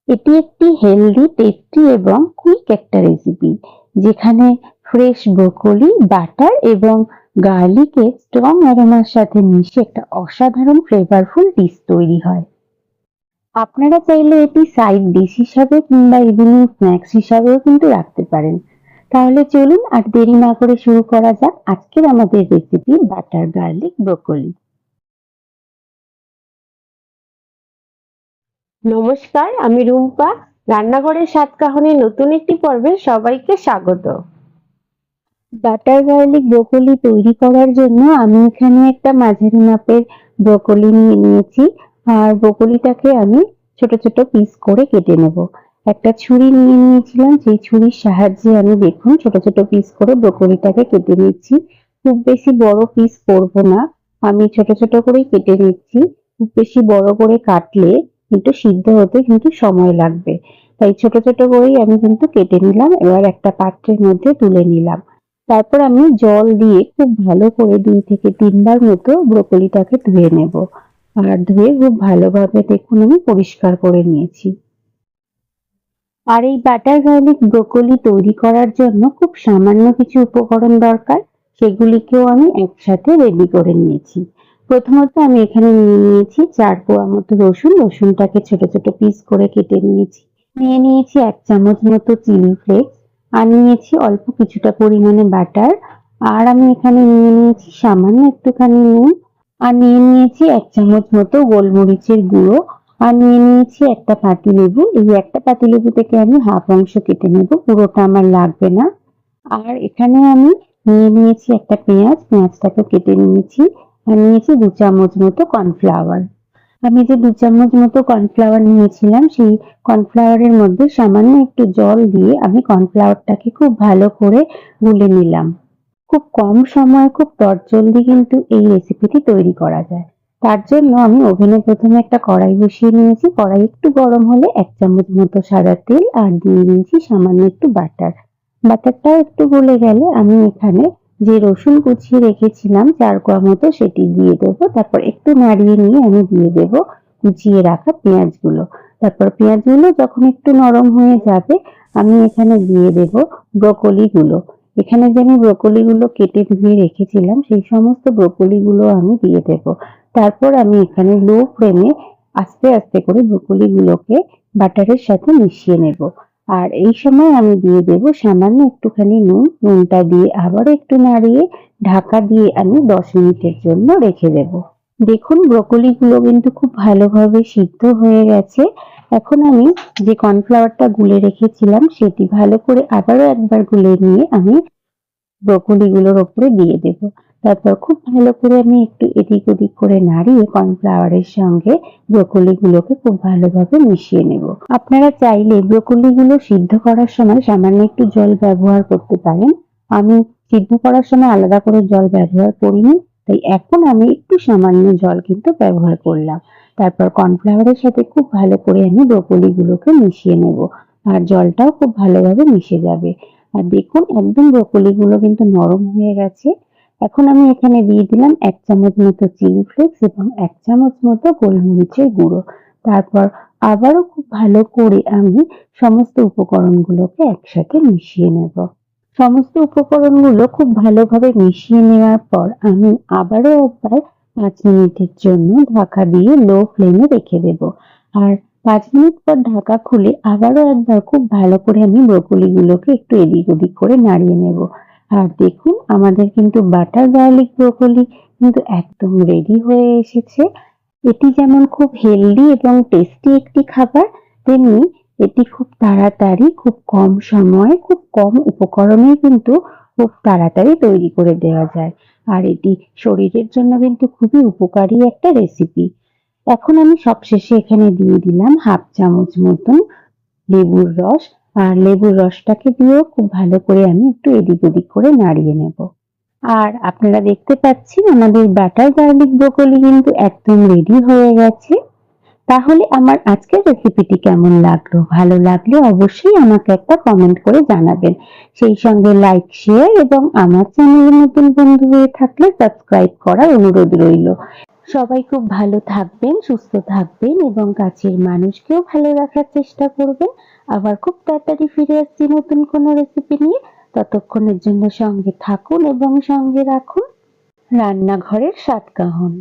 এটি একটি healthy, tasty এবং কুইক একটা রেসিপি, যেখানে ফ্রেশ ব্রোকলি, বাটার এবং গার্লিকের স্ট্রং অ্যারোমার সাথে মিশে একটা অসাধারণ ফ্লেভারফুল ডিশ তৈরি হয়। আপনারা চাইলে এটি সাইড ডিশ হিসাবে কিংবা ইভিনিং স্ন্যাক্স হিসাবেও কিন্তু রাখতে পারেন। তাহলে চলুন আর দেরি না করে শুরু করা যাক আজকের আমাদের রেসিপি বাটার গার্লিক ব্রোকলি। নমস্কার, আমি রুম্পা। রান্নাঘরের সাতকাহনের নতুন একটি পর্বে সবাইকে স্বাগত। বাটার গার্লিক ব্রোকলি তৈরি করার জন্য আমি এখানে একটা মাঝারি মাপের ব্রোকলি নিয়ে নিয়েছি। আর ব্রোকলিটাকে আমি ছোট ছোট পিস করে কেটে নেব। একটা ছুরি নিয়ে নিয়েছিলাম, সেই ছুরির সাহায্যে আমি দেখুন ছোট ছোট পিস করে ব্রোকলিটাকে কেটে নিচ্ছি। খুব বেশি বড় পিস করব না, আমি ছোট ছোট করেই কেটে নিচ্ছি। খুব বেশি বড় করে কাটলে কিন্তু সিদ্ধ হতে কিন্তু সময় লাগবে, তাই ছোট ছোট করেই আমি কিন্তু কেটে নিলাম। এবার একটা পাত্রের মধ্যে তুলে নিলাম। তারপর আমি জল দিয়ে খুব ভালো করে 2 থেকে 3 বার মতো ব্রোকলিটাকে ধুয়ে নেব। আর ধুয়ে খুব ভালোভাবে দেখুন আমি পরিষ্কার করে নিয়েছি। আর এই বাটার গার্লিক ব্রোকলি তৈরি করার জন্য খুব সামান্য কিছু উপকরণ দরকার, সেগুলিকেও আমি একসাথে রেডি করে নিয়েছি। প্রথমত আমি এখানে নিয়ে নিয়েছি 4 কোয়া মতো রসুন। রসুনটাকে ছোট ছোট পিস করে কেটে নিয়েছি। নিয়ে নিয়েছি 1 চামচ মতো চিলি ফ্লেক্স। আর নিয়েছি অল্প কিছুটা পরিমাণে বাটার। আর আমি এখানে নিয়ে নিয়েছি সামান্য একটুখানি নুন। আর নিয়ে নিয়েছি 1 চামচ মতো গোলমরিচের গুঁড়ো। আর নিয়ে নিয়েছি একটা পাতিলেবু। এই একটা পাতিলেবু থেকে আমি হাফ অংশ কেটে নেব, পুরোটা আমার লাগবে না। আর এখানে আমি নিয়ে নিয়েছি একটা পেঁয়াজ, পেঁয়াজটাকে কেটে নিয়েছি। আর নিয়েছি 2 চামচ মতো কর্নফ্লাওয়ার। আমি যে 2 চামচ মতো কর্নফ্লাওয়ার নিয়েছিলাম, সেই কর্নফ্লাওয়ারের মধ্যে সামান্য একটু জল দিয়ে আমি কর্নফ্লাওয়ারটাকে খুব ভালো করে গুলে নিলাম। খুব কম সময়ে খুব চটজলদি কিন্তু এই রেসিপিটি তৈরি করা যায়। তার জন্য আমি ওভেনে প্রথমে একটা কড়াই বসিয়ে নিয়েছি। কড়াই একটু গরম হলে 1 চামচ মতো সাদা তেল আর দিয়ে নিয়েছি সামান্য একটু বাটার। বাটারটাও একটু গলে গেলে আমি এখানে যে রসুন কুচিয়ে রেখেছিলাম 4 কোয়া মতো, সেটি দিয়ে দেবো। তারপর একটু নাড়িয়ে নিয়ে আমি দিয়ে দেবো কুচিয়ে রাখা পেঁয়াজগুলো। তারপর পেঁয়াজগুলো যখন একটু নরম হয়ে যাবে, আমি এখানে দিয়ে দেবো ব্রোকলিগুলো। এখানে যে আমি ব্রোকলিগুলো কেটে ধুয়ে রেখেছিলাম, সেই সমস্ত ব্রোকলিগুলো আমি দিয়ে দেব। তারপর আমি এখানে লো ফ্লেমে আস্তে আস্তে করে ব্রোকলিগুলোকে বাটারের সাথে মিশিয়ে নেব। আর এই সময় আমি দিয়ে দেব সামান্য একটুখানি নুন। নুনটা দিয়ে আবারও একটু নাড়িয়ে ঢাকা দিয়ে আমি 10 মিনিটের জন্য রেখে দেব। দেখুন ব্রোকলিগুলো কিন্তু খুব ভালোভাবে সিদ্ধ হয়ে গেছে। এখন আমি যে কর্নফ্লাওয়ারটা গুলে রেখেছিলাম, সেটি ভালো করে আবারও একবার গুলে নিয়ে আমি ব্রোকলিগুলোর ওপরে দিয়ে দেব। তারপর খুব ভালো করে আমি একটু এদিক ওদিক করে নাড়িয়ে কর্নফ্লাওয়ারের সঙ্গে ব্রোকলিগুলোকে খুব ভালোভাবে মিশিয়ে নেব। আপনারা চাইলে ব্রোকলিগুলো সিদ্ধ করার সময় সামান্য একটু জল ব্যবহার করতে পারেন। আমি সিদ্ধ করার সময় আলাদা করে জল ব্যবহার করিনি, তাই এখন আমি একটু সামান্য জল কিন্তু ব্যবহার করলাম। তারপর কর্নফ্লাওয়ারের সাথে খুব ভালো করে আমি ব্রোকলিগুলোকে মিশিয়ে নেব। আর জলটাও খুব ভালোভাবে মিশে যাবে। আর দেখুন একদম ব্রোকলিগুলো কিন্তু নরম হয়ে গেছে। এখন আমি এখানে দিয়ে দিলাম 1 চামচ মতো চিলি ফ্লেক্স এবং 1 চামচ মতো গোলমরিচের গুঁড়ো। তারপর আবারও খুব ভালো করে আমি সমস্ত উপকরণগুলোকে একসাথে মিশিয়ে নেব। সমস্ত উপকরণগুলো খুব ভালোভাবে মিশিয়ে নেওয়ার পর আমি আবারও একবার 5 মিনিটের জন্য ঢাকা দিয়ে লো ফ্লেমে রেখে দেব। আর 5 মিনিট পর ঢাকা খুলে আবারও একবার খুব ভালো করে আমি ব্রোকলিগুলোকে একটু এদিক ওদিক করে নাড়িয়ে নেব। আর দেখুন আমাদের কিন্তু বাটার গার্লিক ব্রোকলি কিন্তু একদম রেডি হয়ে এসেছে। এটি যেমন খুব হেলদি এবং টেস্টি একটি খাবার, তেমনি এটি খুব তাড়াতাড়ি, খুব কম সময়ে, খুব কম উপকরণেই কিন্তু খুব তাড়াতাড়ি তৈরি করে দেওয়া যায়। আর এটি শরীরের জন্য কিন্তু খুবই উপকারী একটা রেসিপি। এখন আমি সবশেষে এখানে দিয়ে দিলাম হাফ চামচ মতন লেবুর রস। আর লেবুর রসটাকে দিয়েও খুব ভালো করে আমি একটু এদিক ওদিক করে নাড়িয়ে নেব। আর আপনারা দেখতে পাচ্ছেন আমাদের বাটার গার্লিক ব্রোকলি কিন্তু একদম রেডি হয়ে গেছে। তাহলে আমার আজকের রেসিপিটি কেমন লাগলো? ভালো লাগলে অবশ্যই আমাকে একটা কমেন্ট করে জানাবেন। সেই সঙ্গে লাইক, শেয়ার এবং আমার চ্যানেলে নতুন বন্ধু হয়ে থাকলে সাবস্ক্রাইব করার অনুরোধ রইল। সবাই খুব ভালো থাকবেন, সুস্থ থাকবেন এবং কাছের মানুষকেও ভালো রাখার চেষ্টা করবেন। আবার খুব তাড়াতাড়ি ফিরে আসছি নতুন কোনো রেসিপি নিয়ে। ততক্ষণের জন্য সঙ্গে থাকুন এবং সঙ্গে রাখুন রান্নাঘরের স্বাদকাহন।